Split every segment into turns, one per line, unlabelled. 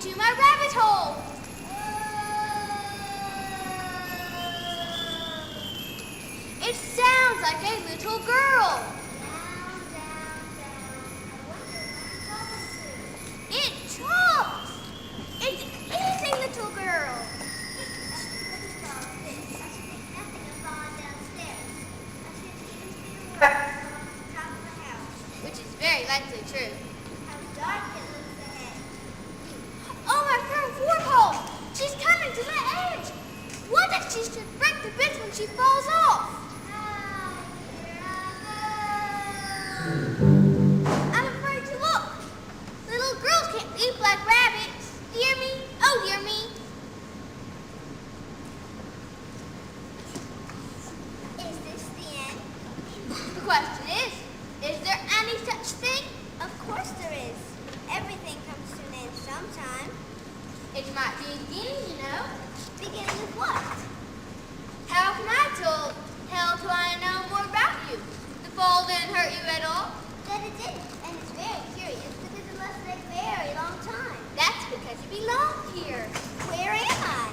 into my rabbit hole. It sounds like a little girl. It talks. It is a little girl. Which is very likely true. Oh, my friend Warthog! She's coming to the edge! What if she should break the bits when she falls off? I'm afraid to look. Little girls can't leap like rabbits. Dear me, oh dear me.
Is this the end?
The question is there any such thing?
Of course there is. Everything comes to an end sometime.
It might be a beginning, you know.
Beginning of what?
How can I tell till I know more about you? The fall didn't hurt you at all?
That it did, and it's very curious because it lasted a very long time.
That's because you belong here.
Where am I?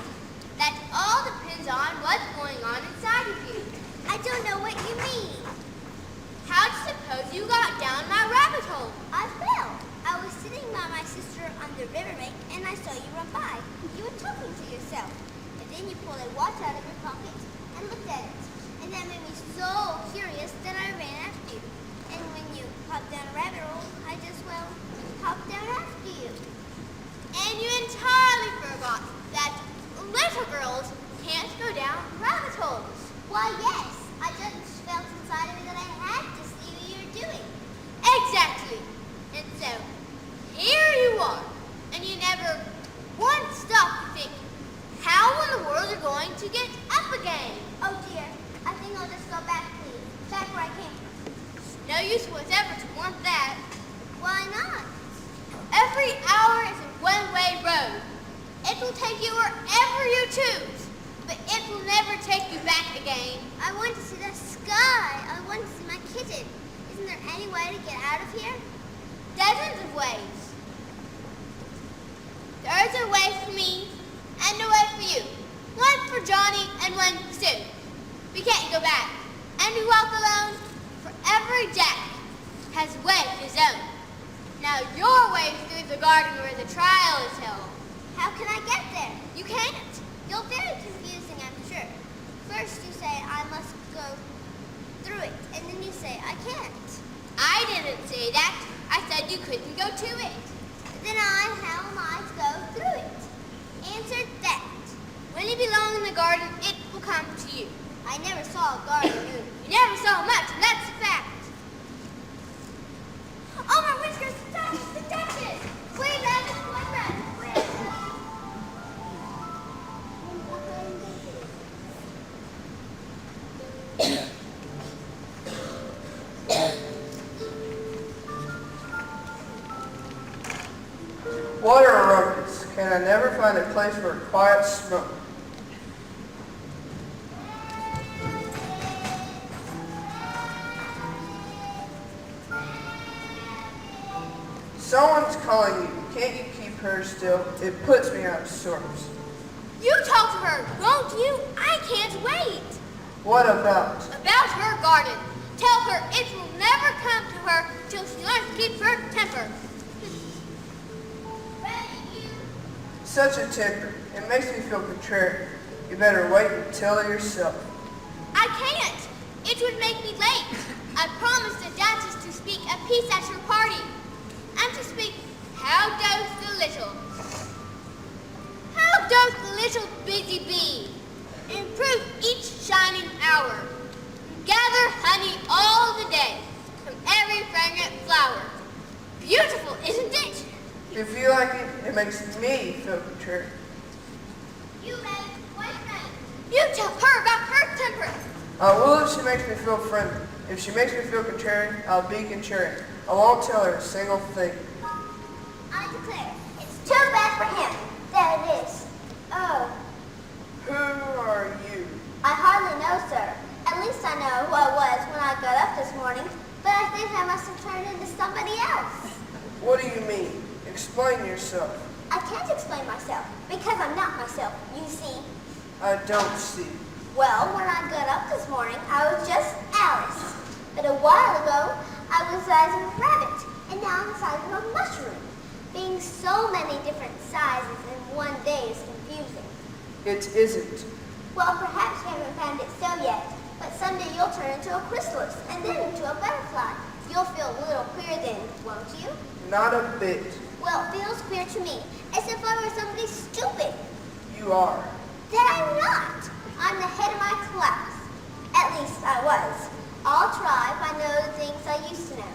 That all depends on what's going on inside of you.
I don't know what you mean.
How do you suppose you got down my rabbit hole?
I fell. I was sitting by my sister on the riverbank and I saw you run by. You were talking to yourself. And then you pulled a watch out of your pocket and looked at it. And that made me so curious that I ran after you. And when you popped down a rabbit hole, I just, well, popped down after you.
And you entirely forgot that little girls can't go down rabbit holes.
Why, yes. I just felt inside of me that I had to see what you were doing.
Exactly. And so, here you are. And you never once stopped to think, how in the world are you going to get up again?
Oh, dear. I think I'll just go back, please. Back where I came from.
No use whatever to want that.
Why not?
Every hour is a one-way road. It will take you wherever you choose, but it will never take you back again.
I want to see the sky. I want to see my kitten. Isn't there any way to get out of here?
Dozens of ways. There's a way for me and a way for you. One for Johnny and one for Sue. We can't go back. And we walk alone, for every Jack has a way of his own. Now your way is through the garden where the trial is held.
How can I get there?
You can't.
You're very confusing, I'm sure. First you say I must go through it, and then you say I can't.
I didn't say that. I said you couldn't go to it.
Then how am I to go through it? Answer that.
When you belong in the garden, it will come to you.
I never saw a garden.
You never saw much, and that's a fact. Oh, my whiskers! The Duchess! Wait, rabbit! Wait, rabbit!
What a ruckus. Can I never find a place for a quiet smoke? Someone's calling you. Can't you keep her still? It puts me out of sorts.
You talk to her, won't you? I can't wait.
What about?
About her garden. Tell her it will never come to her till she learns to keep her temper.
Such a temper. It makes me feel contrary. You better wait and tell her yourself.
I can't. It would make me late. I promised the Duchess to speak a piece at her party. And to speak, how doth the little? How doth the little busy bee improve each shining hour? Gather honey all the day from every fragrant flower. Beautiful, isn't it?
If you like it, it makes me feel contrary.
You rabbit, white rabbit.
You tell her about her temper.
I will if she makes me feel friendly. If she makes me feel contrary, I'll be contrary. I won't tell her a single thing.
I declare, it's too bad for him. There it is. Oh,
Who are you?
I hardly know, sir. At least I know who I was when I got up this morning, but I think I must have turned into somebody else.
What do you mean? Explain yourself.
I can't explain myself because I'm not myself, you see.
I don't see.
Well, when I got up this morning, I was just Alice. But a while ago, I was the size of a rabbit, and now I'm the size of a mushroom. Being so many different sizes in one day is confusing.
It isn't.
Well, perhaps you haven't found it so yet, but someday you'll turn into a chrysalis and then into a butterfly. You'll feel a little queer then, won't you?
Not a bit.
Well, it feels queer to me, as if I were somebody stupid.
You are.
That I'm not. I'm the head of my class. At least I was. I'll try if I know the things I used to know.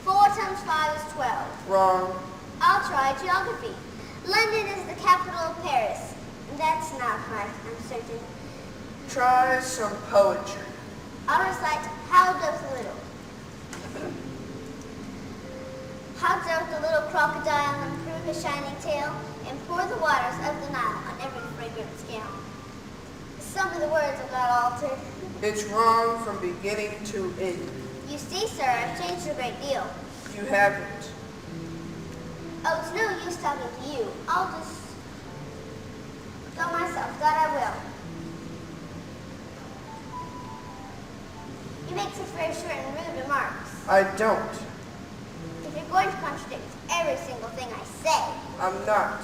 4 times 5 is 12.
Wrong.
I'll try geography. London is the capital of Paris. That's not right, I'm certain.
Try some poetry.
I'll recite How Doth the Little. How doth the little crocodile improve his shining tail and pour the waters of the Nile on every fragrant scale. Some of the words have got altered.
It's wrong from beginning to end.
You see, sir, I've changed a great deal.
You haven't.
Oh, it's no use talking to you. I'll just go myself. That I will. You make such very short and rude remarks.
I don't.
If you're going to contradict every single thing I say,
I'm not.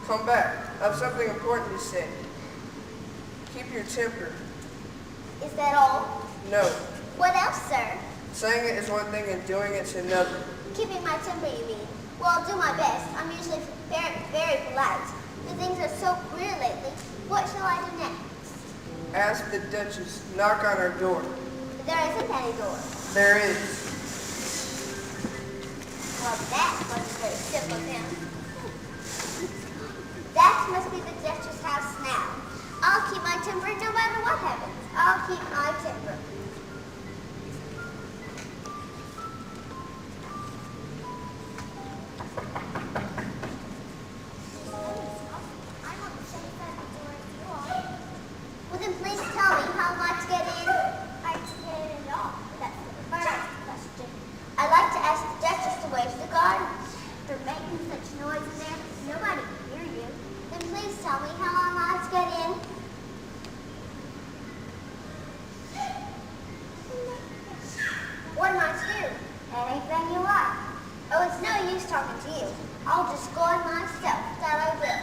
Come back. I have something important to say. Keep your temper.
is that all?
No.
What else, sir?
Saying it is one thing and doing it's another.
Keeping my temper, you mean? Well, I'll do my best. I'm usually very, very polite. But things are so queer lately. What shall I do next?
Ask the Duchess. Knock on her door.
There isn't any door.
There is.
Well, that was very simple then. That must be the Duchess' house now. I'll keep my temper no matter what happens. I'll keep my temper. Well, then please tell me how am I to get in? I to get in at all? That's the first question. I'd like to ask the Duchess to wave the garden. They're making such noise in there, nobody can hear you. Then please tell me how am I to get in? What am I to do? Anything you like. Oh, it's no use talking to you. I'll just go in myself. That I will.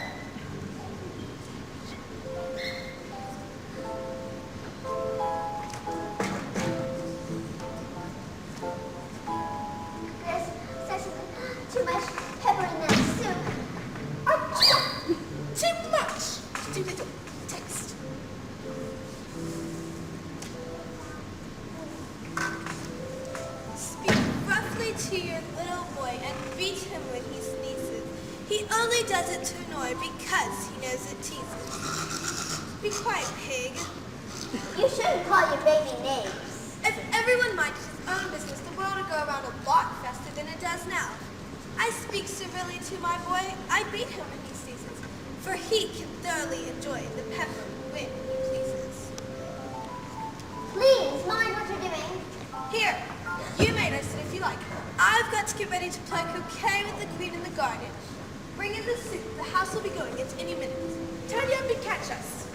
There's such too much pepper in that soup.
Too much, too little. Taste. Speak roughly to your little boy and beat him when he sneezes. He only does it to annoy because he knows it teases. Be quiet, pig.
You shouldn't call your baby names.
If everyone minded his own business, the world would go around a lot faster than it does now. I speak severely to my boy. I beat him when he sneezes, for he can thoroughly enjoy the pepper when he pleases.
Please, mind what you're doing.
Here, you may roast it if you like. I've got to get ready to play croquet with the queen in the garden. Bring in the soup. The house will be going at any minute. Tidy up and catch us.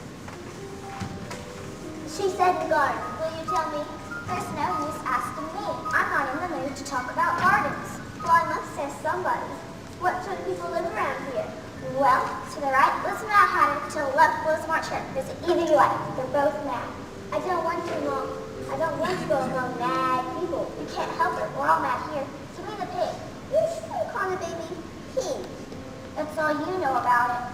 She said the garden. Will you tell me? There's no use asking me. I'm not in the mood to talk about gardens. Well, I must ask somebody. What sort of people live around here? Well, to the right, listen to Hatter till the left blows March Hare. There's either you like. They're both mad. I don't want to go among mad people. We can't help it. We're all mad here. Give me the pig. You shouldn't call the baby pig. That's all you know about it.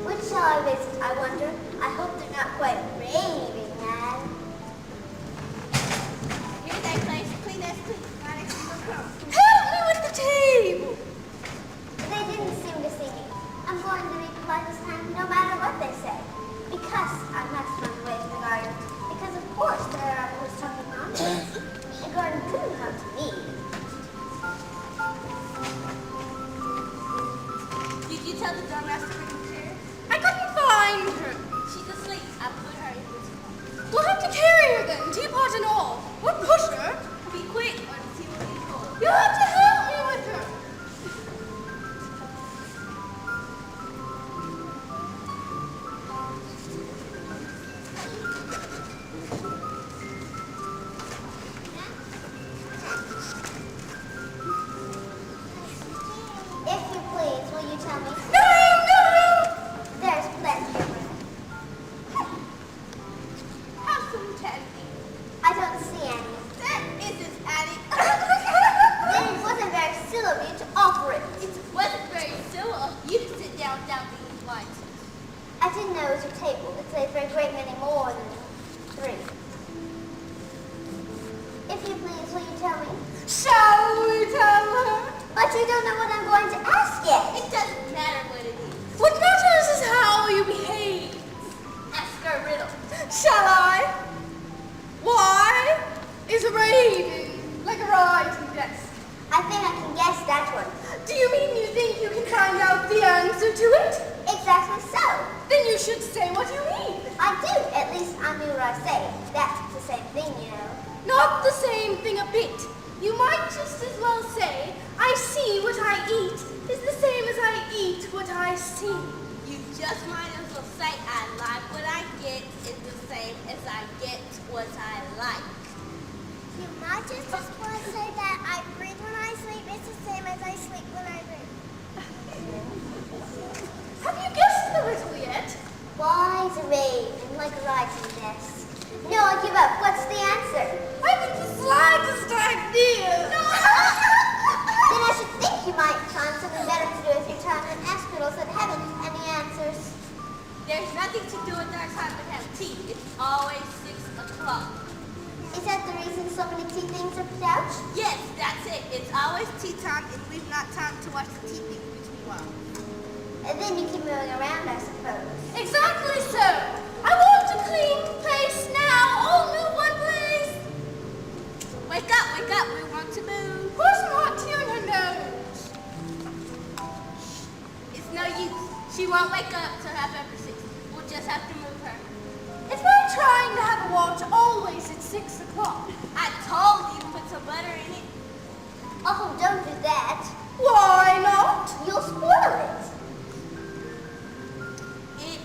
Which shall I visit, I wonder? I hope they're not quite raving mad. Here's a place, clean as clean. Not a single crumb.
Help me with the table!
They didn't seem to see me. I'm going to be polite this time, no matter what they say. Because I must run away from the garden. Because of course there are others talking nonsense. The garden couldn't come to me.
Did you tell the dormouse to bring the chair? I couldn't find her.
She's asleep. I put her in this room.
We'll have to carry her then, teapot and all.
I didn't know it was your table. It's laid for a great many more than 3. If you please, will you tell me?
Shall we tell her?
But you don't know what I'm going to ask yet.
It doesn't matter what it is. What matters is how you behave. Ask her a riddle. Shall I? Why is a raven like a writing desk?
I think I can guess that one.
Do you mean you think you can find out the answer to it?
Exactly so.
Then you should say what you mean.
I do. At least I knew what I say. That's the same thing, you know.
Not the same thing a bit. You might just as well say, I see what I eat is the same as I eat what I see.
You just might as well say I like what I get is the same as I get what I like.
You might just as well say that I breathe when I sleep is the same as I sleep when I breathe.
Have you guessed the riddle yet?
Why is a raven like a writing desk? No, I give up. What's the answer?
I haven't the slightest idea. No.
Then I should think you might find something better to do with your time than ask riddles that haven't any answers.
There's nothing to do with our time but have tea. It's always 6 o'clock.
Is that the reason so many tea things are put out?
Yes, that's it. It's always tea time and we've not time to watch the TV between while.
And then you keep moving around, I suppose.
Exactly so. I want a clean place now. All new one place.
Wake up, we want to move.
Pour some hot tea on her nose.
It's no use. She won't wake up till 6:30. We'll just have to move her.
It's very trying to have a watch always at 6 o'clock.
I told you to put some butter in it.
Oh, don't do that.
Why not?
You'll spoil it.
It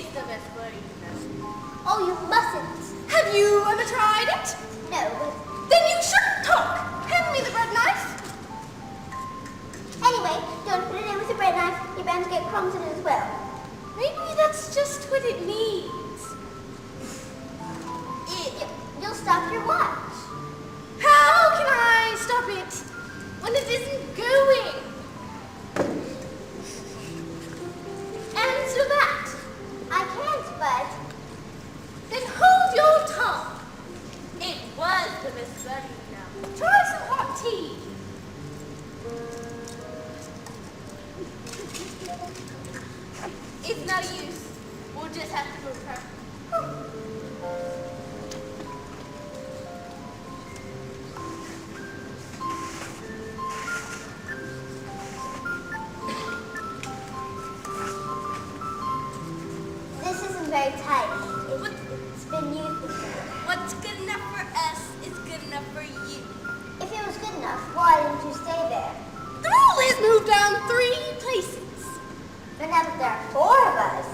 is the best butter you know.
Oh, you mustn't.
Have you ever tried it?
No, but
Then you shouldn't talk. Hand me the bread knife.
anyway, don't put it in with a bread knife. You're bound to get crumbs in it as well.
Maybe that's just what it means.
You'll stop your watch.
How can I stop it when it isn't going? Answer that.
I can't, but
Then hold your tongue.
It was the best butter you know.
Try some hot tea.
It's no use. We'll just have to move her.
this isn't very tight. It's been used before.
What's good enough for us is good enough for you.
If it was good enough, why didn't you stay there?
The rule is move down 3 places.
But now that there are 4 of us,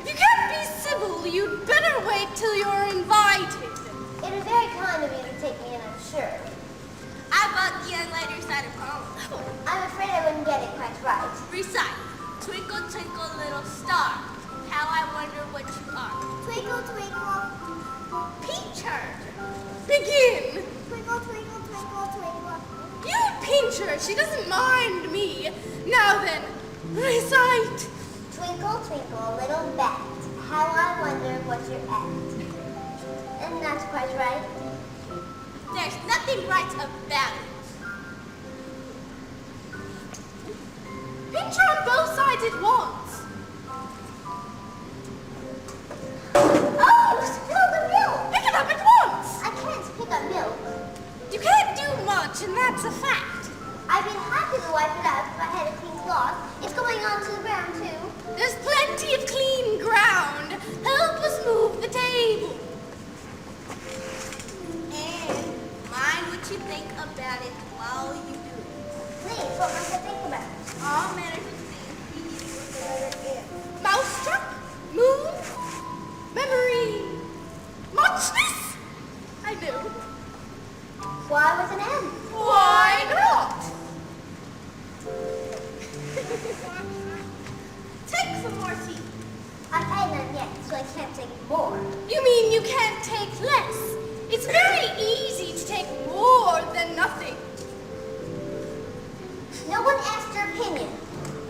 If you can't be civil, you'd better wait till you're invited.
it was very kind of you to take me in, I'm sure.
I bought the young lady's side of home.
I'm afraid I wouldn't get it quite right.
Recite. Twinkle, twinkle, little star. How I wonder what you are.
Twinkle, twinkle,
Peach her.
Begin.
twinkle, twinkle, twinkle, twinkle.
You pinch her. She doesn't mind me. Now then, recite.
Twinkle, twinkle, little bat, how I wonder what you're at. And that's quite right.
There's nothing right about it.
Pinch her on both sides at once.
Oh, you spilled the milk!
Pick it up at once.
I can't pick up milk.
You can't do much, and that's a fact.
I'd be happy to wipe it up if I had a clean cloth. It's going onto the ground, too.
There's plenty of clean ground. Help us move the table.
And mind what you think about it while you do it.
Please, what must I think about?
All manners of things begin with the letter M.
Mousetrap, moon, memory, muchness. I know.
Why with an M?
Why not?
Take some more tea.
I've had none yet, so I can't take more.
You mean you can't take less? It's very easy to take more than nothing.
No one asked your opinion.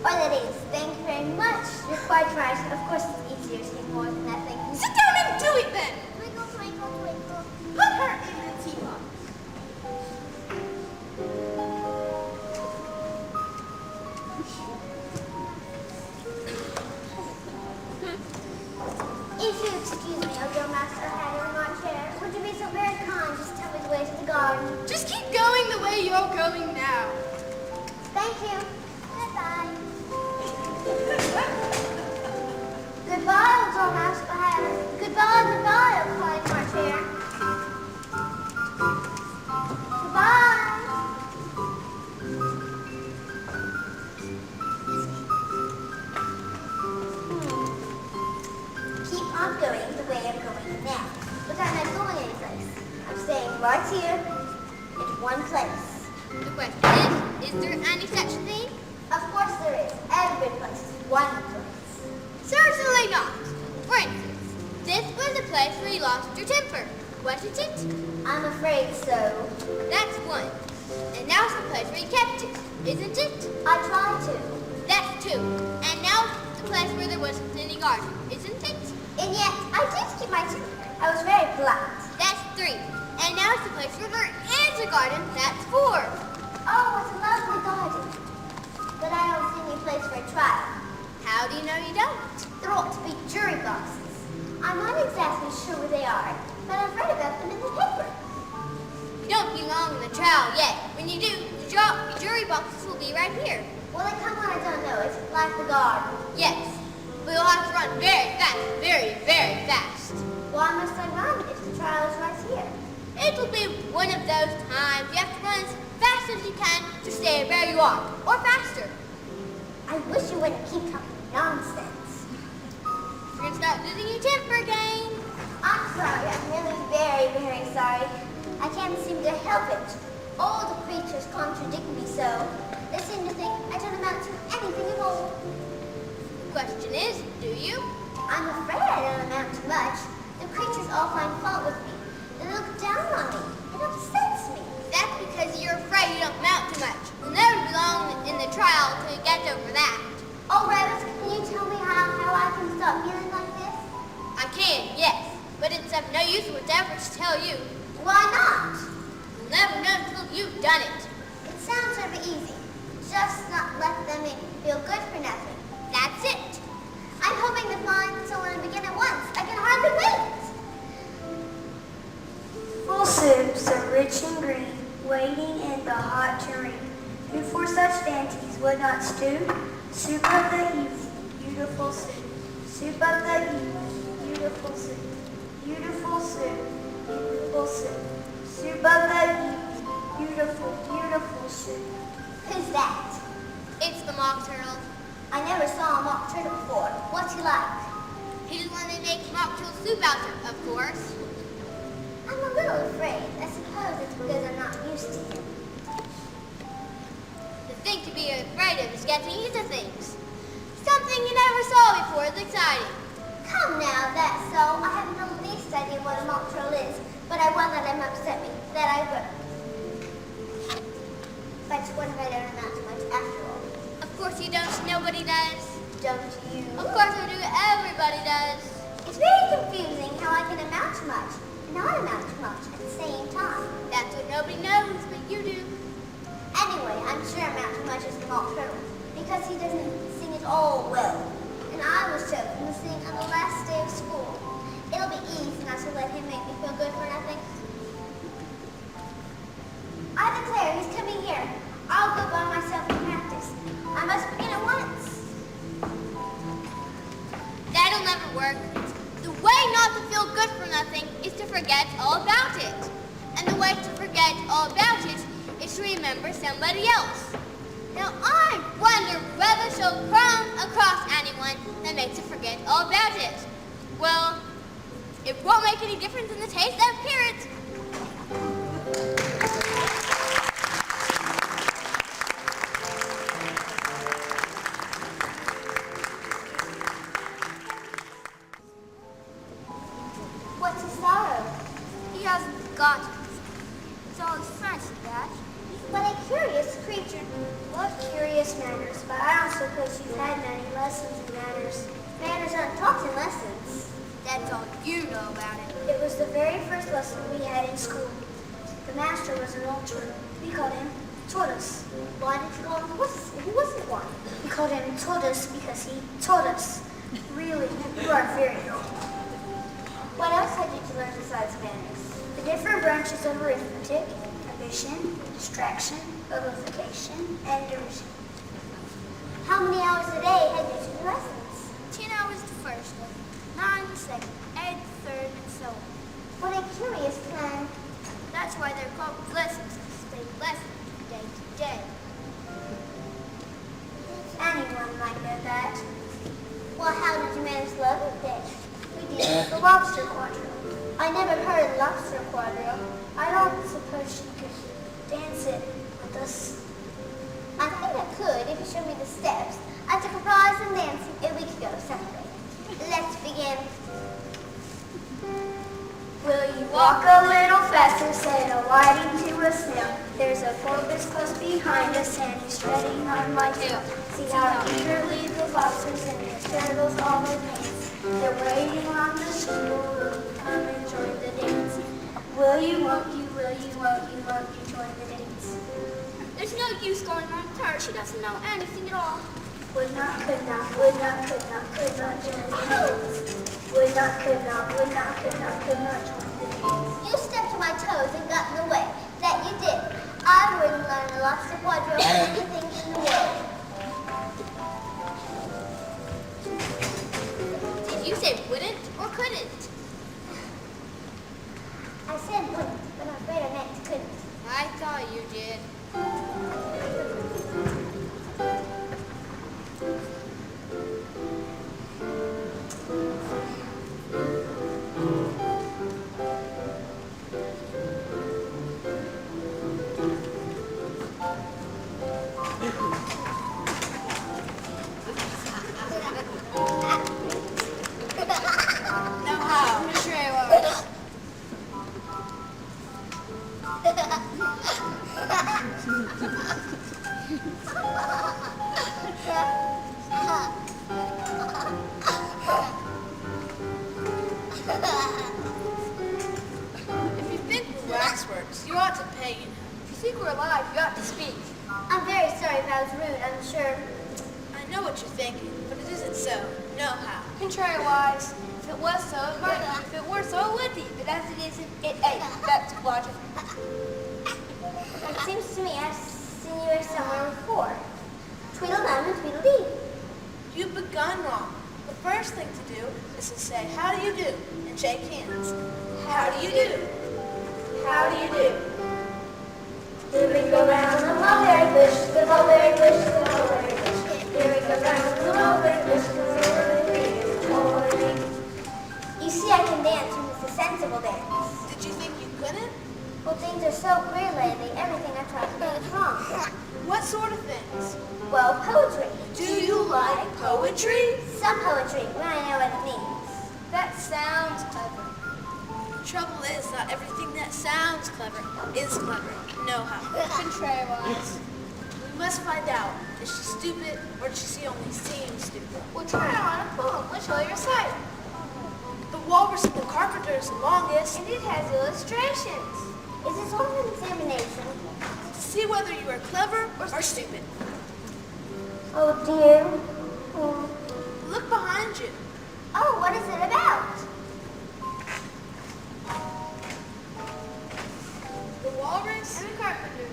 Or that is, thank you very very much. You're quite right. Of course, it's easier to eat more than nothing.
Sit down and do it then.
Twinkle, twinkle, twinkle.
Put her in the teapot.
If you excuse me, oh dear Master Hatter in my chair, would you be so very kind just tell me the way to the garden?
Just keep going the way you're going now.
Thank you. Goodbye. Goodbye, old dear Master Hatter. Goodbye, goodbye, oh kind my chair. Goodbye. Keep on going the way I'm going now. But I'm not going anyplace. I'm staying right here in one place.
The question is there any such thing?
Of course there is. Every place is one place.
Certainly not. For instance, this was the place where you lost your temper, wasn't it?
I'm afraid so.
That's one. And now's the place where you kept it, isn't it?
I tried to.
That's two. And now's the place where there wasn't any garden, isn't it?
And yet, I did keep my temper. I was very polite.
That's three. And now's the place where there is a garden, that's four.
Oh, what a lovely garden. But I don't see any place for a trial.
How do you know you don't?
There ought to be jury boxes. I'm not exactly sure where they are, but I've read about them in the paper.
You don't belong in the trial yet. When you do, the jury boxes will be right here.
Will they come when I don't know it, like the garden?
Yes. But you'll have to run very fast, very, very fast.
Why must I run if the trial is right here?
It'll be one of those times you have to run as fast as you can to stay where you are, or faster.
I wish you wouldn't keep talking nonsense.
You're gonna start losing your temper again.
I'm sorry. I'm really very, very sorry. I can't seem to help it. All the creatures contradict me so. They seem to think I don't amount to anything at all.
The question is, do you?
I'm afraid I don't amount to much. The creatures all find fault with me. They look down on me. It upsets me.
That's because you're afraid you don't amount to much. You'll never belong in the trial till you get over that.
Oh, Rabbit, can you tell me how I can stop feeling like this?
I can, yes. But it's of no use whatever to tell you.
Why not?
You'll never know until you've done it.
It sounds sort of easy. Just not let them make me feel good for nothing.
That's it.
I'm hoping to find someone to begin at once. I can hardly wait.
Full soup, so rich and green, waiting in the hot tureen. Who for such fancies would not stew? Soup of the youth, beautiful soup. Soup of the youth, beautiful soup. Beautiful soup, beautiful soup. Soup of the youth, beautiful, beautiful soup.
Who's that?
It's the mock turtle.
I never saw a mock turtle before. What's he like?
He's the one that makes mock turtle soup out of course.
I'm a little afraid. I suppose it's because I'm not used to him.
The thing to be afraid of is getting used to things. Something you never saw before is exciting.
Come now, that's so. I haven't the least idea what a mock turtle is, but I won't let him upset me. That I will. But what if I don't amount to much after all?
Of course you don't, nobody does.
Don't you?
Of course I do, everybody does.
It's very confusing how I can amount to much and not amount to much at the same time.
That's what nobody knows, but you do.
Anyway, I'm sure amount to much is the mock turtle because he doesn't sing at all well. And I was chosen to sing on the last day of school. It'll be easy not to let him make me feel good for nothing. I declare he's coming here. I'll go by myself and practice. I must begin at once.
That'll never work. The way not to feel good for nothing is to forget all about it. And the way to forget all about it is to remember somebody else. Now I wonder whether she'll come across anyone that makes her forget all about it. Well, it won't make any difference in the taste of carrots.
What's his sorrow?
He hasn't got it. It's all his fancy, that.
What a curious creature.
What curious manners, but I don't suppose you've had had many lessons in manners.
Manners aren't taught in lessons.
That's all you know about it.
It was the very first lesson we had in school. The master was an old turtle. We called him Tortoise.
Why did you call him horses if he wasn't one?
We called him Tortoise because he taught us. Really, you are very old.
What else had you to learn besides manners?
The different branches of arithmetic, addition, subtraction, multiplication, and division.
How many hours a day had you to lessons?
10 hours the first one, 9 the second, 8 the third, and so on.
What a curious time.
That's why they're called lessons, because they lesson day to day.
Anyone might know that.
Well, how did you manage the other day?
We did the lobster quadrille.
I never heard of lobster quadrille.
I don't suppose she could dance it with us.
I think I could if you showed me the steps. I took a prize in dancing a week ago Saturday. Let's begin.
Will you walk a little faster, said a whiting to a snail. There's a porpoise close behind us and he's treading on my tail. See how eagerly the lobsters and the turtles all their pants. They're waiting on the shore, come and join the dance. Will you, won't you, will you, won't you join the dance?
There's no use going on with her. She doesn't know anything at all.
Would not, could not, would not, could not, could not join the dance. Would not, could not, would not, could not, could not join the dance.
You stepped on my toes and got in the way. That you did. I wouldn't learn the lobster quadrille for anything in the world.
Did you say wouldn't or couldn't?
I said wouldn't, but I'm afraid I meant couldn't.
I thought you did.
Now how? Trailer.
If you think we're waxworks, you ought to pay, you know.
If you think we're alive, you ought to speak.
I'm very sorry if I was rude, I'm sure.
I know what you're thinking, but it isn't so. No how.
Contrariwise, if it was so, it might be. If it were so, it would be. But as it isn't, it ain't. That's logic.
It seems to me I've seen you here somewhere before. Tweedledum and Tweedledee.
You've begun wrong. The first thing to do is to say, how do you do? And shake hands. How do you do? How do you do?
Here we go round the mulberry bush, the mulberry bush, the mulberry bush. Here we go round the mulberry bush, the mulberry bush.
You see, I can dance when it's a sensible dance.
Did you think you couldn't?
Well, things are so queer lately, everything I try to do is wrong.
What sort of things?
Well, poetry.
Do you like poetry?
Some poetry, when I know what it means.
That sounds clever.
The trouble is, not everything that sounds clever is clever. No how.
Contrariwise.
We must find out. Is she stupid or does she only seem stupid?
We'll try it on a poem. Which will you recite?
The walrus and the carpenter is the longest.
And it has illustrations.
Is this sort of an examination?
To see whether you are clever or stupid.
Oh dear. Oh.
Look behind you.
Oh, what is it about?
The walrus and the carpenter.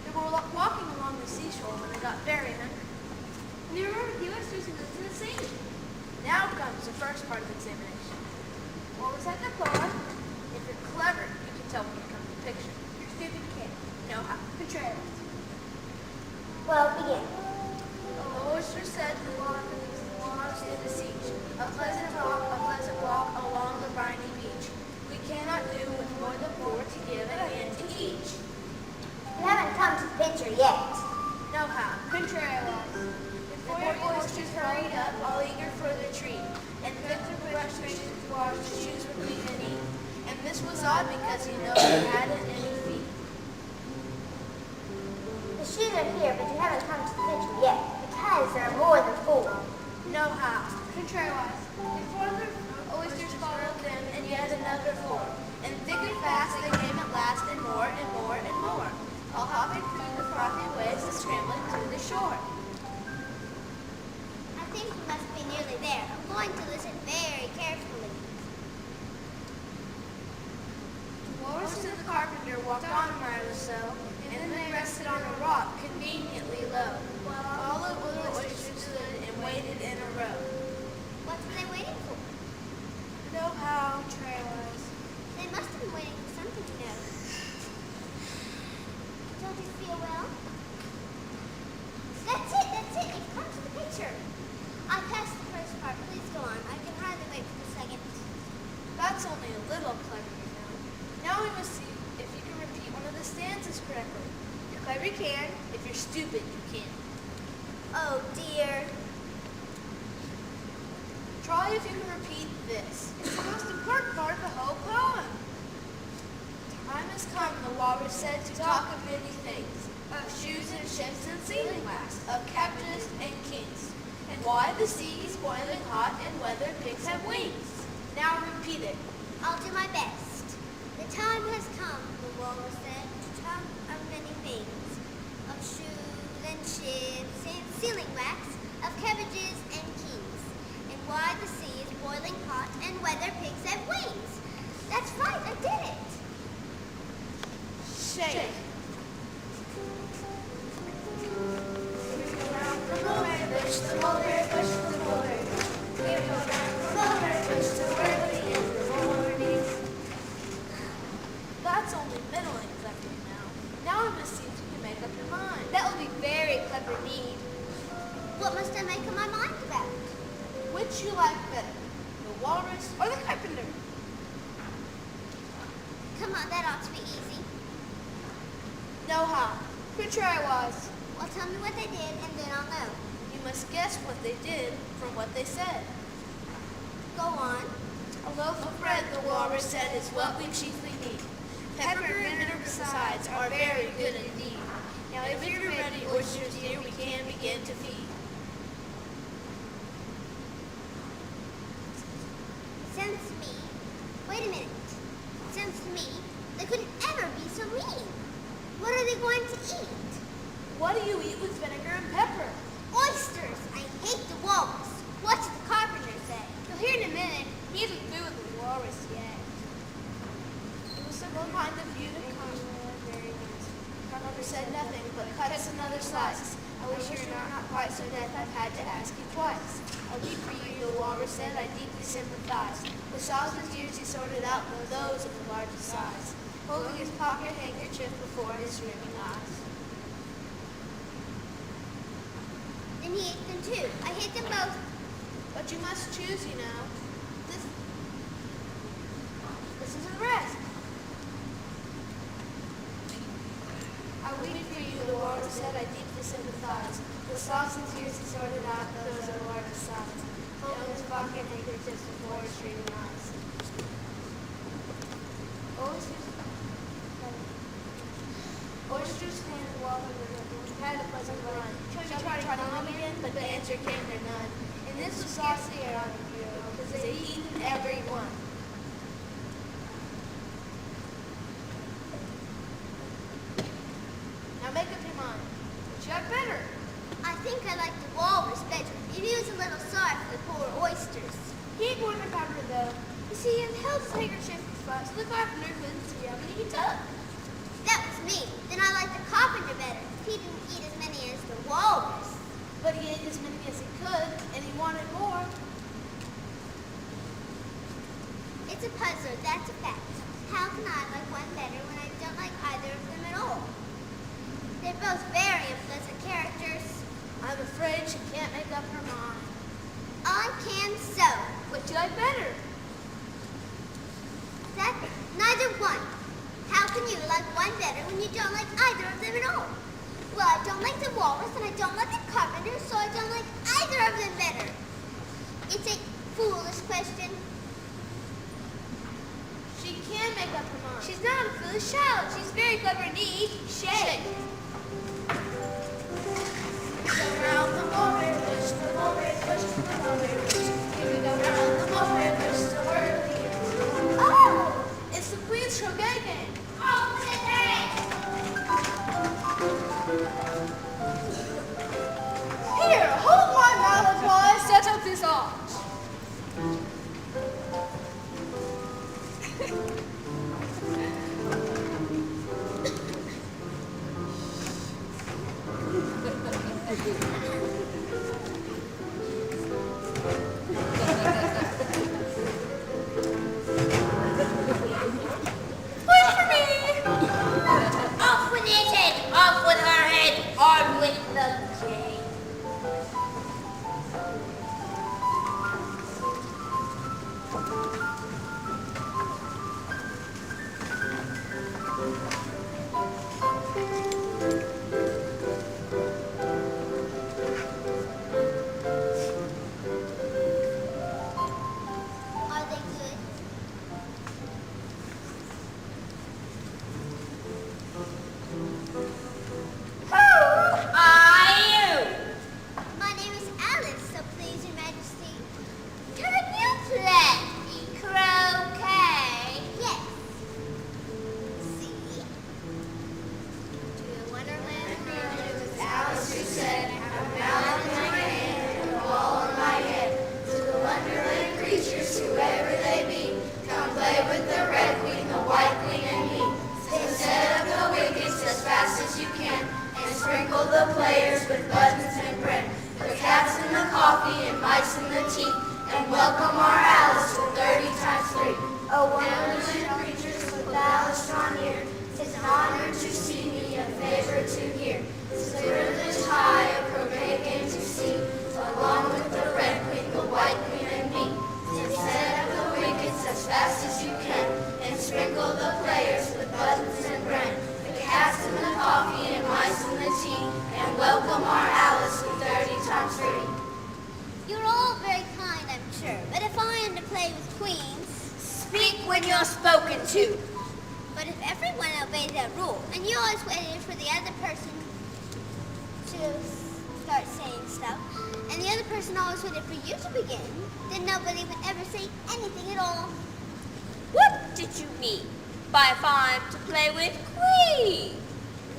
They were walking along the seashore when they got very hungry.
And you remember the illustrations to the sea.
Now comes the first part of the examination.
What was that the poem?
If you're clever, you can tell when it comes to the picture. If you're stupid, you can't. No how.
Contrariwise.
Well, begin.
The oyster said to the walrus in the siege, a pleasant walk along the briny beach. We cannot do with more than four to give and hand to each.
You haven't come to the picture yet.
No how.
Contrariwise.
The four oysters hurried up, all eager for their treat, and Victor brushed straight to the wash, his shoes were clean and neat. And this was odd because he hadn't any feet.
The shoes are here, but you haven't come to the picture yet, because there are more than four.
contrariwise. Before the oysters followed them, and yet another four. And thick and fast they came at last, and more and more and more, all hopping through the frothy waves and scrambling to the shore.
I think we must be nearly there. I'm going to listen very carefully.
The walrus and the carpenter walked on a mile or so, and then they rested on a rock conveniently low, while all the little oysters stood and waited in a row.
What were they waiting for?
Know how, trailers.
They must have been waiting for something, you know. Don't you feel well? That's it. You've come to the picture. I passed the first part. Please go on. I can hardly wait for the second.
That's only a little clever, you know. Now we must see if you can repeat one of the stanzas correctly. If you're clever, you can. If you're stupid, you can't.
Oh, dear.
Try if you can repeat this. It's the most important part of the whole poem. Time has come, the walrus said, to talk of many things, of shoes and ships and sealing wax, of captives and kings, and why the sea is boiling hot and whether pigs have wings. Now repeat it.
I'll do my best. The time has come, the walrus said, to talk of many things, of shoes and ships and sealing wax, of cabbages and kings, and why the sea is boiling hot and whether pigs have wings. That's right, I did it.
Shake. That's only middling clever now. Now I must see if you can make up your mind. That will be very clever indeed.
What must I make up my mind about?
Which you like better, the walrus or the carpenter?
Come on, that ought to be easy.
Know how. Contrariwise.
Well, tell me what they did, and then I'll know.
You must guess what they did from what they said.
Go on.
A loaf of bread, the walrus said, is what we chiefly need. Pepper and vinegar besides are very good indeed. Now if you're ready, oysters dear, we can begin to feed.
Sounds to me, wait a minute. Sounds to me, they couldn't ever be so mean. What are they going to eat?
What do you eat with vinegar and pepper?
Oysters! I hate the walrus. What did the carpenter say?
You'll hear in a minute. He isn't through with the walrus yet. It was so kind of you to come. Very nice. Carpenter said nothing, but cut us another slice. I wish you were not quite so deaf, I've had to ask you twice. I'll leave for you, the walrus said, I deeply sympathize. The sobs and tears he sorted out were those of the largest size, holding his pocket handkerchief before his streaming eyes.
Then he ate them too. I hate them both.
But you must choose, you know. This is a rest. I weep for you, the walrus said, I deeply sympathize. The sobs and tears he sorted out, those of the largest size, holding his pocket handkerchiefs before his streaming eyes. Oysters came and welcomed the had a pleasant run. Shall we try to home again? But the answer came there none. And this was saucy air on the bureau, because they eaten every one. Now make up your mind. Which you like better?
I think I like the walrus better. If he was a little sorry for the poor oysters.
He ain't going to cover though. You see, he held his handkerchief in front, so the carpenter couldn't see how many he took.
That was me. Then I like the carpenter better. He didn't eat as many as the walrus.
But he ate as many as he could, and he wanted more.
It's a puzzler, that's a fact. How can I like one better when I don't like either of them at all? They're both very unpleasant characters.
I'm afraid she can't make up her mind.
I can so.
Which you like better?
That neither one. How can you like one better when you don't like either of them at all? Well, I don't like the walrus and I don't like the carpenter, so I don't like either of them better. It's a foolish question.
She can make up her mind. She's not a foolish child. She's very clever indeed. Shake. So round the walrus, push the walrus, push the walrus, push.
coffee and mice in the tea, and welcome our Alice to 30 times 3.
Oh,
Wonderland creatures with Alice draw near, 'tis an honor to see me, a favor to hear. 'Tis a privilege high, a croquet game to see, along with the red queen, the white queen, and me. Set up the wickets as fast as you can, and sprinkle the players with buttons and bran. The cats in the coffee and mice in the tea, and welcome our Alice with 30 times 3.
You're all very kind, I'm sure, but if I am to play with queens,
Speak when you're spoken to.
but if everyone obeyed that rule, and you always waited for the other person to start saying stuff, and the other person always waited for you to begin, then nobody would ever say anything at all.
What did you mean by if I'm to play with Queen?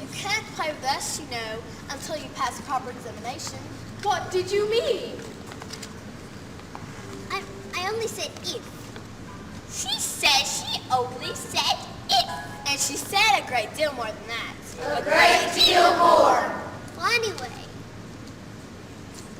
You can't play with us, you know, until you pass a proper examination. What did you mean?
I only said if.
She says she only said if.
And she said a great deal more than that.
A great deal more.
Well, anyway,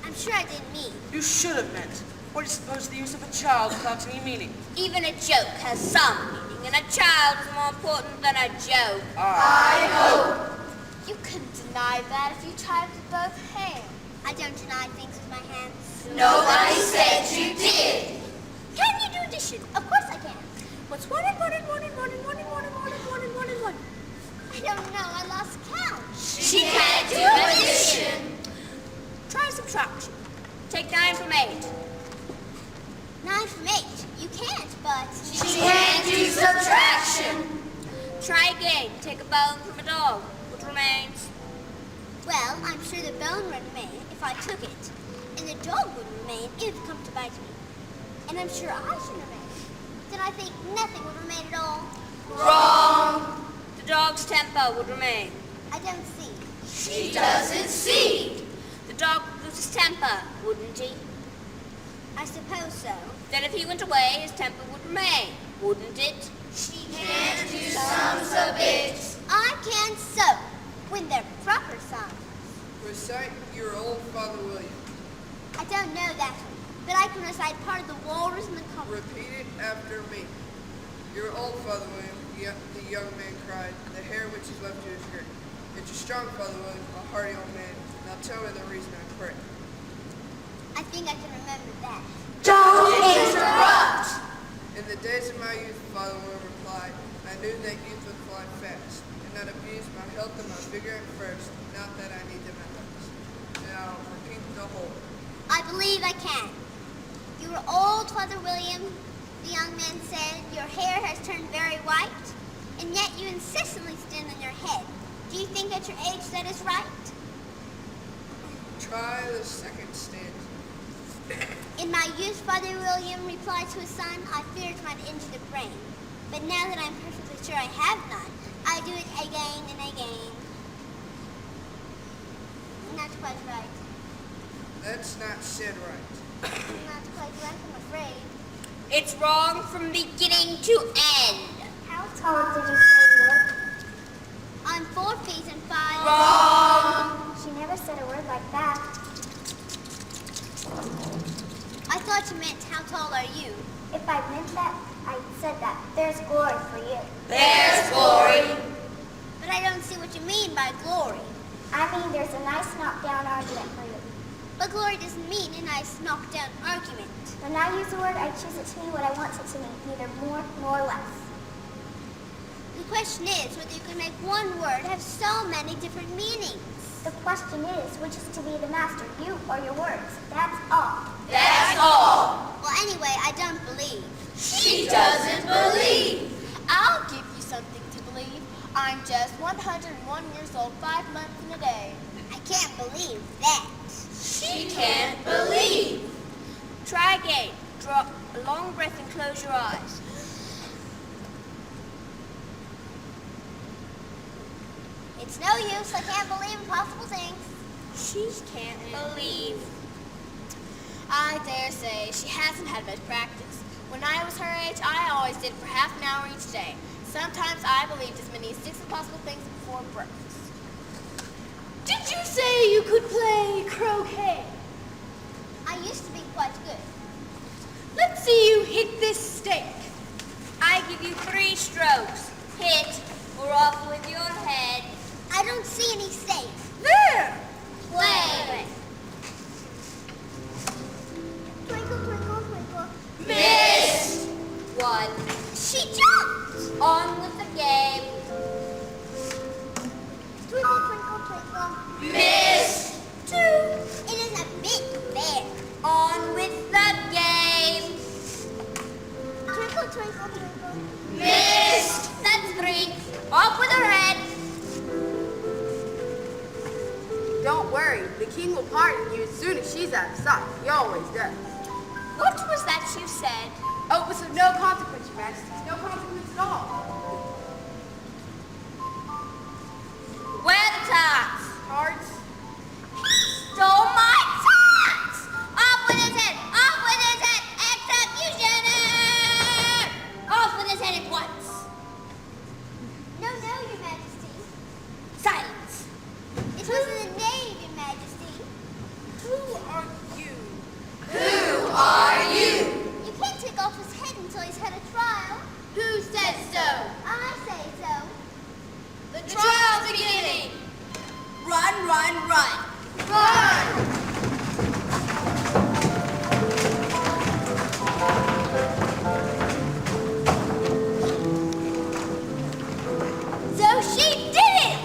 I'm sure I didn't mean.
You should have meant. What do you suppose the use of a child without any meaning?
Even a joke has some meaning, and a child is more important than a joke.
I hope.
You couldn't deny that if you tried with both hands.
I don't deny things with my hands.
Nobody said you did.
Can you do addition? Of course I can.
What's 1 and 1 and 1 and 1 and 1 and 1 and 1 and 1 and 1 and 1?
I don't know. I lost count.
She can't do addition.
Try subtraction. Take 9 from 8.
9 from 8. You can't, but...
She can't do subtraction.
Try again. Take a bone from a dog. What remains?
Well, I'm sure the bone would remain if I took it. And the dog would remain if it come to bite me. And I'm sure I should remain. Then I think nothing would remain at all.
Wrong.
The dog's temper would remain.
I don't see.
She doesn't see.
The dog would lose his temper, wouldn't he?
I suppose so.
Then if he went away, his temper would remain, wouldn't it?
She can't do sums of it.
I can sew when they're proper sums.
Recite your old Father William.
I don't know that one, but I can recite part of the Walrus and the Compass.
Repeat it after me. Your old Father William, the young man cried, the hair which is left to his gray. It's your strong Father William, a hearty old man. Now tell me the reason I pray.
I think I can remember that.
Don't interrupt.
In the days of my youth, Father William replied, I knew that youth would fly fast, and not abuse my health and my vigor at first, not that I need them at last. Now repeat the whole.
I believe I can. You are old, Father William, the young man said. Your hair has turned very white, and yet you insistently stand on your head. Do you think at your age that is right?
Try the second stanza.
In my youth, Father William replied to his son, I feared it might injure the brain. But now that I'm perfectly sure I have none, I do it again and again. Not quite right.
That's not said right.
Not quite right, I'm afraid.
It's wrong from beginning to end.
How tall did you say you were?
I'm 4 feet and 5.
Wrong.
She never said a word like that.
I thought you meant how tall are you?
If I meant that, I said that. There's glory for you.
There's glory.
But I don't see what you mean by glory.
I mean, there's a nice knockdown argument for you.
But glory doesn't mean a nice knockdown argument.
When I use a word, I choose it to mean what I want it to mean, neither more nor less.
The question is whether you can make one word have so many different meanings.
The question is, which is to be the master, you or your words? That's all.
That's all.
Well, anyway, I don't believe.
She doesn't believe.
I'll give you something to believe. I'm just 101 years old, 5 months and a day.
I can't believe that.
She can't believe.
Try again. Draw a long breath and close your eyes.
It's no use. I can't believe impossible things.
She can't believe.
I dare say she hasn't had much practice. When I was her age, I always did for half an hour each day. Sometimes I believed as many as 6 impossible things before breakfast.
Did you say you could play croquet?
I used to be quite good.
Let's see you hit this stake.
I give you 3 strokes. Hit or off with your head.
I don't see any stakes.
There!
Play. Twinkle, twinkle, twinkle.
Miss! 1.
She jumped.
On with the game.
Twinkle, twinkle, twinkle.
Miss!
2. It is a bit fair.
On with the game.
Twinkle, twinkle, twinkle.
Miss! That's 3. Off with her head.
Don't worry, the king will pardon you as soon as she's out of sight. He always does.
What was that you said?
Oh, it was of no consequence, Your Majesty. No consequence at all.
Where are the tarts?
Cards?
Stole my tarts! Off with his head! Off with his head! Executioner! Off with his head at once!
No, Your Majesty.
Silence!
It was in the name, Your Majesty.
Who are you?
Who are you?
You can't take off his head until he's had a trial.
Who says so?
I say so.
The trial's beginning.
Run, run, run!
Run!
So she did it!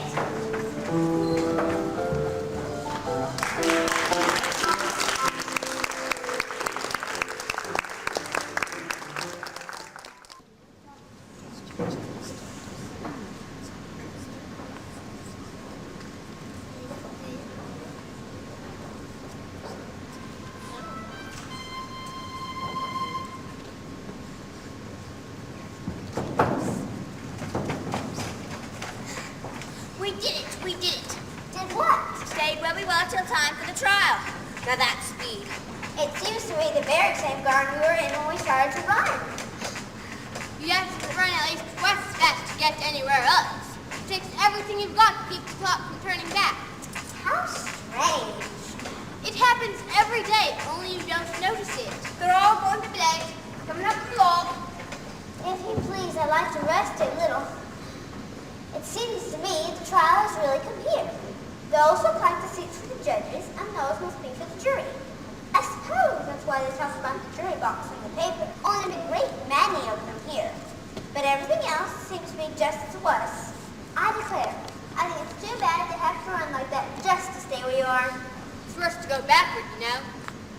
We did it! We did it!
Did what?
Stayed where we were till time for the trial. Now that's speed.
It seems to me the very same garden we were in when we started to run.
You have to run at least twice as fast to get to anywhere else. It takes everything you've got to keep the clock from turning back.
How strange.
It happens every day, only you don't notice it.
They're all going to bed. Coming up the log.
If you please, I'd like to rest a little. It seems to me the trial has really come here. Those who practice seats for the judges and those must be for the jury. I suppose that's why they talk about the jury box in the paper. Only a great many of them here. But everything else seems to be just as it was. I declare, I think it's too bad to have to run like that just to stay where you are.
It's worse to go backward, you know.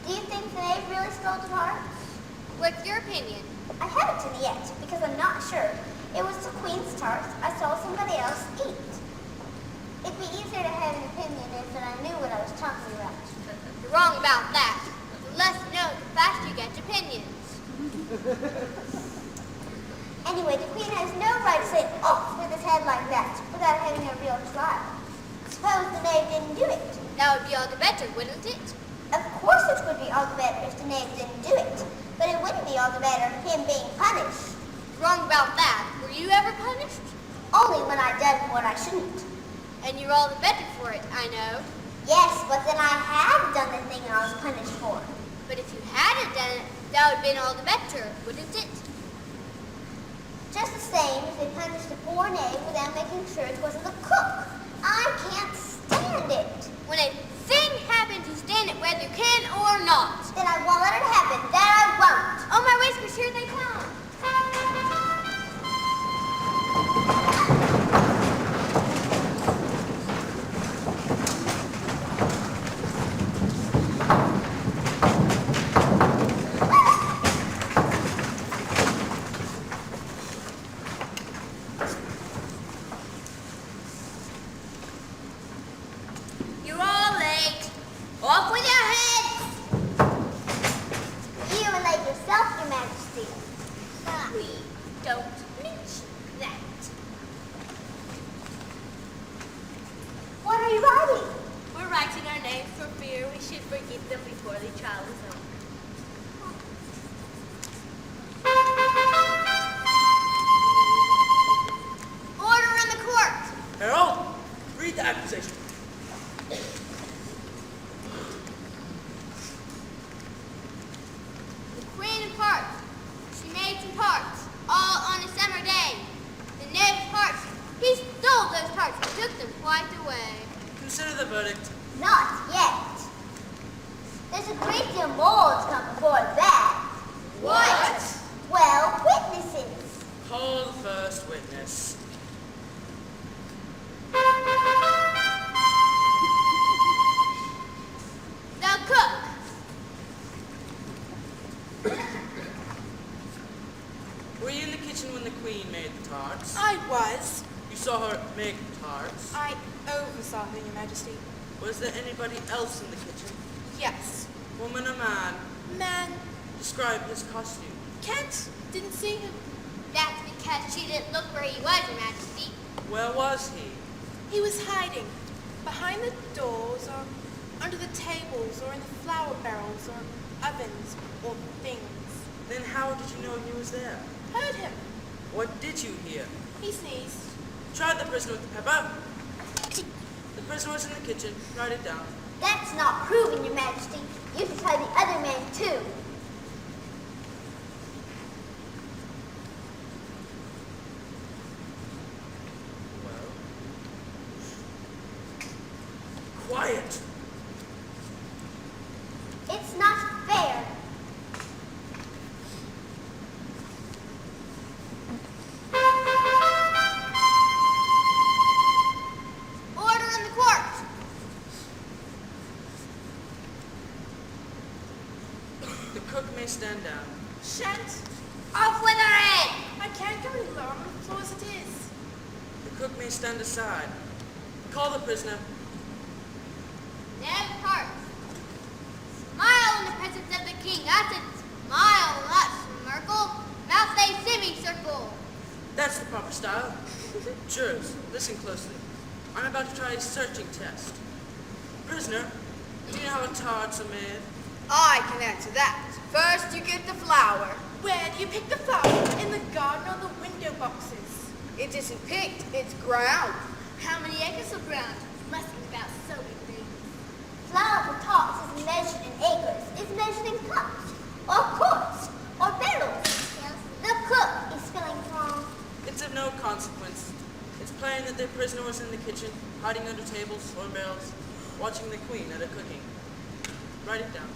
Do you think that they've really scolded hard?
What's your opinion?
I haven't yet, because I'm not sure. It was the Queen's tarts I saw somebody else eat. It'd be easier to have an opinion if I knew what I was talking about.
You're wrong about that. The less you know, the faster you get opinions.
Anyway, the Queen has no right to say off with his head like that without having a real trial. Suppose the knave didn't do it.
That would be all the better, wouldn't it?
Of course it would be all the better if the knave didn't do it, but it wouldn't be all the better him being punished.
Wrong about that. Were you ever punished?
Only when I done what I shouldn't.
And you're all the better for it, I know.
Yes, but then I had done the thing I was punished for.
But if you hadn't done it, that would have been all the better, wouldn't it?
Just the same as they punished the poor knave without making sure it wasn't the cook. I can't stand it.
When a thing happens, you stand it whether you can or not.
Then I won't let it happen. That I won't.
Oh, my whiskers, here they come.
You're all late. Off with your heads!
You were late yourself, Your Majesty.
We don't mention that.
What are you writing?
We're writing our names for fear we should forget them before the trial is over.
Order in the court.
Harold, read the accusation.
and made some tarts, all on a summer day. The knave tarts, he stole those tarts and took them quite away.
Consider the verdict.
Not yet. There's a great deal more to come before that.
What?
Well, witnesses.
Call the first witness.
The cook.
Were you in the kitchen when the queen made the tarts?
I was.
You saw her make the tarts?
I oversaw her, Your Majesty.
Was there anybody else in the kitchen?
Yes.
Woman or man?
Man,
Describe his costume.
Kent didn't see him.
That's because she didn't look where he was, Your Majesty.
Where was he?
He was hiding behind the doors or under the tables or in the flour barrels or ovens or things.
Then how did you know he was there?
Heard him.
What did you hear?
He sneezed.
Try the prisoner with the pepper. The prisoner was in the kitchen. Write it down.
That's not proven, Your Majesty. You should try the other man, too.
Well. Quiet.
It's not fair.
Order in the court.
The cook may stand down.
Shan't.
Off with her head.
I can't go any lower on the floor as it is.
The cook may stand aside. Call the prisoner.
Knave tarts. Smile in the presence of the king. That's it. Smile, not smirkle. Mouth a semicircle.
That's the proper style. Jurors, listen closely. I'm about to try a searching test. Prisoner, do you know how tarts are made?
I can answer that. First, you get the flour.
Where do you pick the flour? In the garden or the window boxes?
It isn't picked, it's ground.
How many acres of ground? Must be about so many things.
Flour for tarts is measured in acres. It's measured in cups, or quarts, or barrels. The cook is spelling wrong.
It's of no consequence. It's plain that the prisoner was in the kitchen, hiding under tables or barrels, watching the queen at her cooking. Write it down.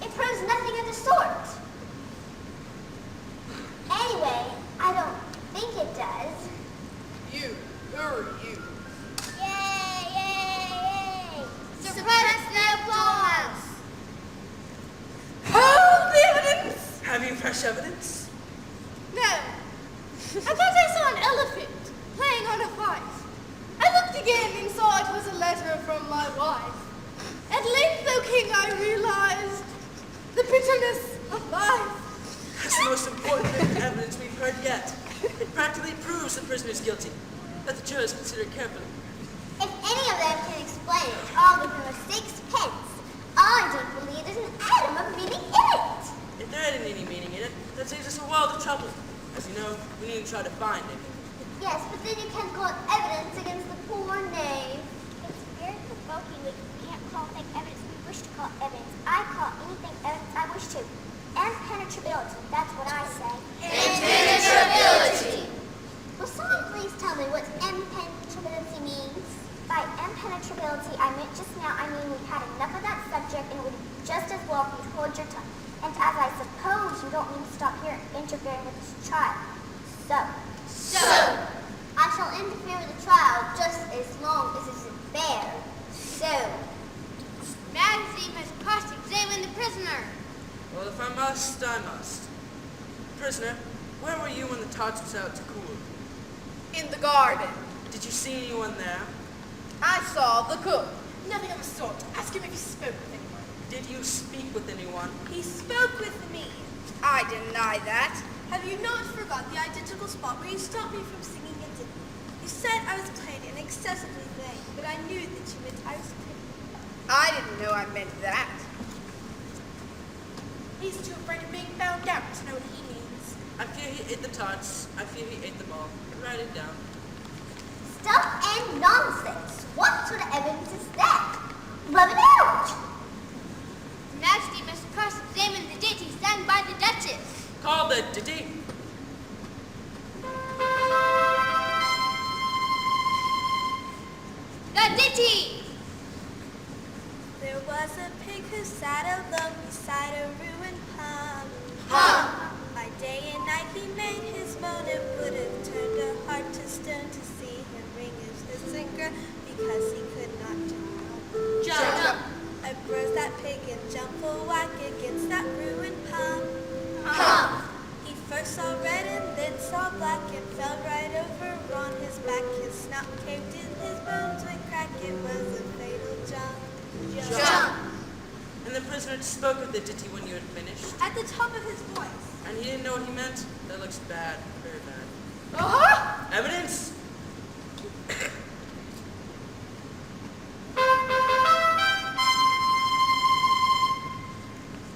It proves nothing of the sort. Anyway, I don't think it does.
You, who are you?
Yay, yay, yay.
Suppress the applause.
Hold the evidence!
Have you fresh evidence?
No. I thought I saw an elephant playing on a fife. I looked again and saw it was a letter from my wife. At length, O king, I realized the bitterness of life.
That's the most important bit of evidence we've heard yet. It practically proves the prisoner's guilty. Let the jurors consider it carefully.
If any of them can explain it, I'll give them a 6 pence. I don't believe there's an atom of meaning in it.
If there isn't any meaning in it, that saves us a world of trouble. As you know, we need to try to find it.
Yes, but then you can't call it evidence against the poor knave. It's very provoking. We can't call things evidence we wish to call evidence. I call anything evidence I wish to. Impenetrability, that's what I say.
Impenetrability.
Will someone please tell me what impenetrability means? By impenetrability, I meant just now, I mean we've had enough of that subject and it would be just as well for you to hold your tongue. And as I suppose you don't mean to stop here interfering with this trial. So, I shall interfere with the trial just as long as it's fair. So,
Majesty must cross-examine the prisoner.
Well, if I must, I must. Prisoner, where were you when the tarts was out to cool?
In the garden.
Did you see anyone there?
I saw the cook.
Nothing of the sort. Ask him if he spoke with anyone.
Did you speak with anyone?
He spoke with me.
I deny that.
Have you not forgot the identical spot where you stopped me from singing at dinner? You said I was plain and excessively vain, but I knew that you meant I was pretty.
I didn't know I meant that.
He's too afraid of being found out to know what he means.
I fear he ate the tarts. I fear he ate them all. Write it down.
stuff and nonsense. What sort of evidence is that? Rub it
ditty.
There was a pig who sat alone beside a ruined pump. By day and night he made his moan. It would have turned a heart to stone to see him wring his finger because he could not jump.
Jump.
I rose that pig and jump a whack against that ruined pump. He first saw red and then saw black and fell right over on his back. His snout caved in, his bones went crack. It was a fatal jump.
Jump.
And the prisoner spoke of the ditty when you had finished.
At the top of his voice.
And he didn't know what he meant? That looks bad. Very bad.
Uh-huh.
Evidence?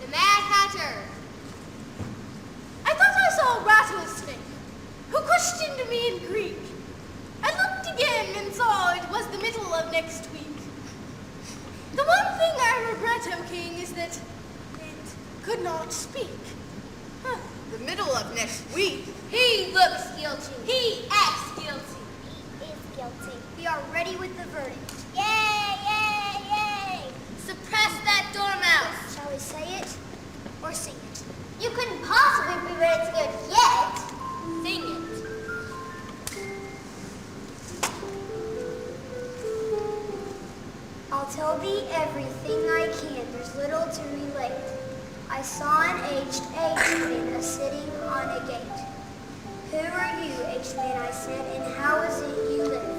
The Mad Hatter.
I thought I saw a rattlesnake who questioned me in Greek. I looked again and saw it was the middle of next week. The one thing I regret, O King, is that it could not speak.
The middle of next week.
He looks guilty. He acts guilty.
He is guilty. We are ready with the verdict.
Yay, yay, yay. Suppress that dormouse.
Shall we say it or sing it? You couldn't possibly be ready to go yet.
Sing it.
I'll tell thee everything I can, there's little to relate. I saw an aged man a-sitting on a gate. Who are you, aged man, I said, and how is it you live?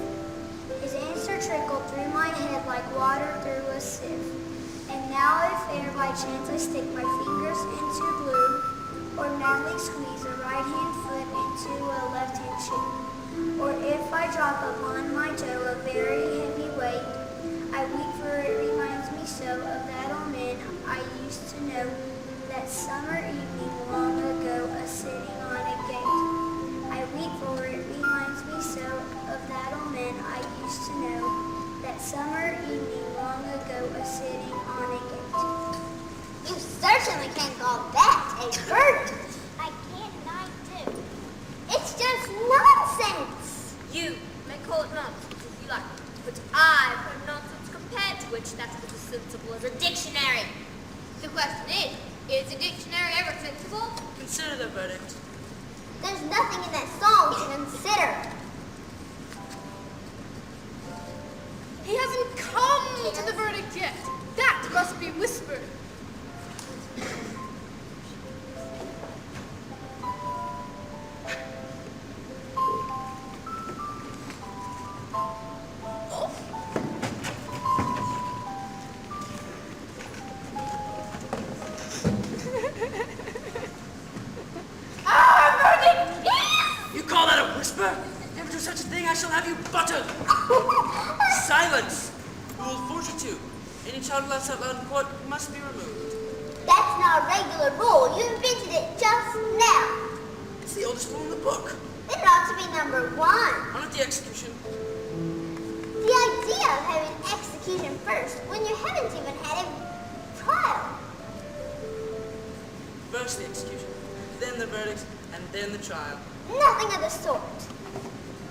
His answer trickled through my head like water through a sieve. And now if e'er by chance I stick my fingers into glue, or madly squeeze a right-hand foot into a left-hand shoe, or if I drop upon my toe a very heavy weight, I weep for it reminds me so of that old man I used to know, that summer evening long ago a-sitting on a gate. I weep for it reminds me so of that old man I used to know, that summer evening long ago a-sitting on a gate.
You certainly can't call that a verdict. I can and I do. It's just nonsense.
You may call it nonsense if you like, but I've heard nonsense compared to which that's as sensible as a dictionary. The question is a dictionary ever sensible?
Consider the verdict.
There's nothing in that song to consider.
He hasn't come to the verdict yet. That must be whispered.
You call that a whisper? Never do such a thing, I shall have you buttered. Silence! Rule 42. Any child who laughs out loud in court must be removed.
That's not a regular rule. You invented it just now.
It's the oldest rule in the book.
It ought to be number 1.
On at the execution.
The idea of having execution first when you haven't even had a trial.
First the execution, then the verdict, and then the trial.
Nothing of the sort.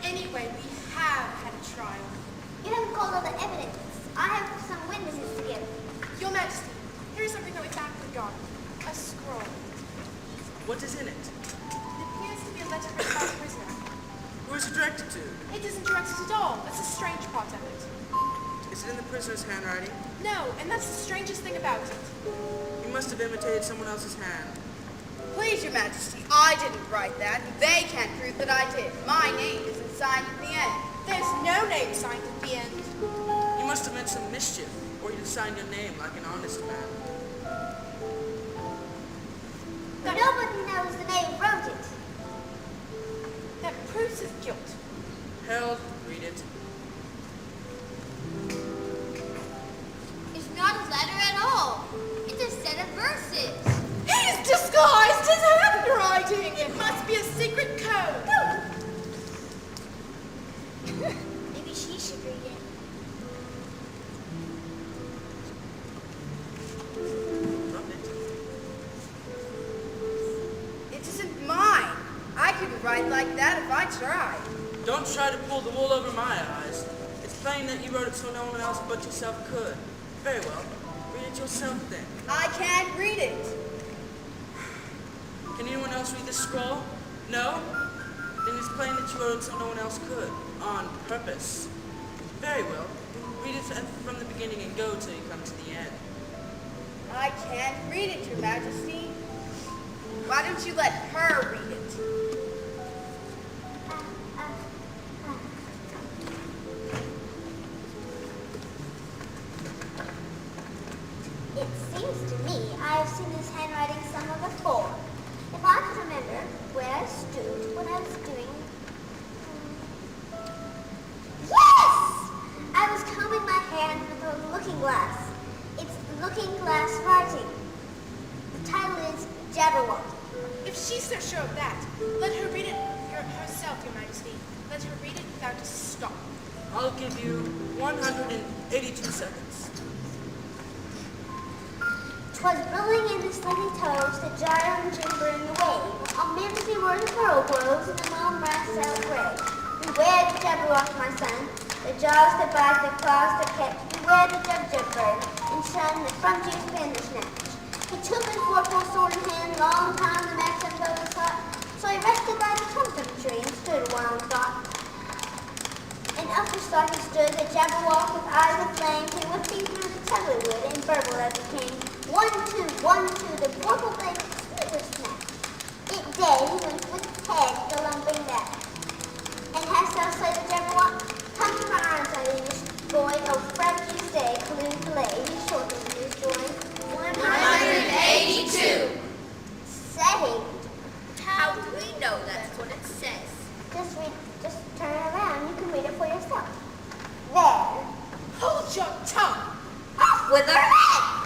Anyway, we have had a trial.
You haven't called all the evidence. I have some witnesses to give.
Your Majesty, here is something that we found in the garden. A scroll.
What is in it?
It appears to be a letter written by the prisoner.
Who is it directed to?
It isn't directed at all. That's the strange part of it.
Is it in the prisoner's handwriting?
No, and that's the strangest thing about it.
You must have imitated someone else's hand.
Please, Your Majesty, I didn't write that. They can't prove that I did. My name isn't signed at the end.
There's no name signed at the end.
You must have meant some mischief, or you'd have signed your name like an honest man.
But nobody knows the name who wrote it.
That proves his guilt.
Harold, read it.
It's not a letter at all. It's a set of verses.
He's disguised his handwriting! It must be a secret code.
Maybe she should read it.
Drop it.
It isn't mine. I couldn't write like that if I tried.
Don't try to pull the wool over my eyes. It's Plain that you wrote it so no one else but yourself could. Very well. Read it yourself then.
I can't read it.
Can anyone else read this scroll? No? Then it's plain that you wrote it so no one else could. On purpose. Very well. Read it from the beginning and go till you come to the end.
I can't read it, Your Majesty. Why don't you let her read it?
It seems to me I have seen this handwriting somewhere before. If I could remember where I stood when I was doing... Yes! I was combing my hair with a looking glass. It's looking glass writing. The title is Jabberwocky.
If she's so sure of that, let her read it herself, Your Majesty. Let her read it without a stop.
I'll give you 182 seconds.
'Twas brewing in the slithy toves, the gyre and jimbering away. On Mimsy were the pearl groves, and the moon brass sail gray. Beware the Jabberwock, my son, the jaws that bite, the claws that catch. Beware the jug bird, and shun the front juice pen to snatch. He took his vorpal sword in hand, long time the maxim told his heart. So he rested by the comfort tree and stood a while in thought. And up the star he stood, the Jabberwock with eyes of flame, came whipping through the tuggly wood and burbled as he came. 1, 2, 1, 2, the vorpal blade was snapped. It day he went with his head the lumbering back. And hast thou slay the Jabberwock? Come to my arms, my English boy, oh fresh you stay, canoe to lay, he shortened his joy.
182.
Saved.
How do we know that's what it says?
Just turn it around, you can read it for yourself. There.
Hold your tongue.
Off with her head!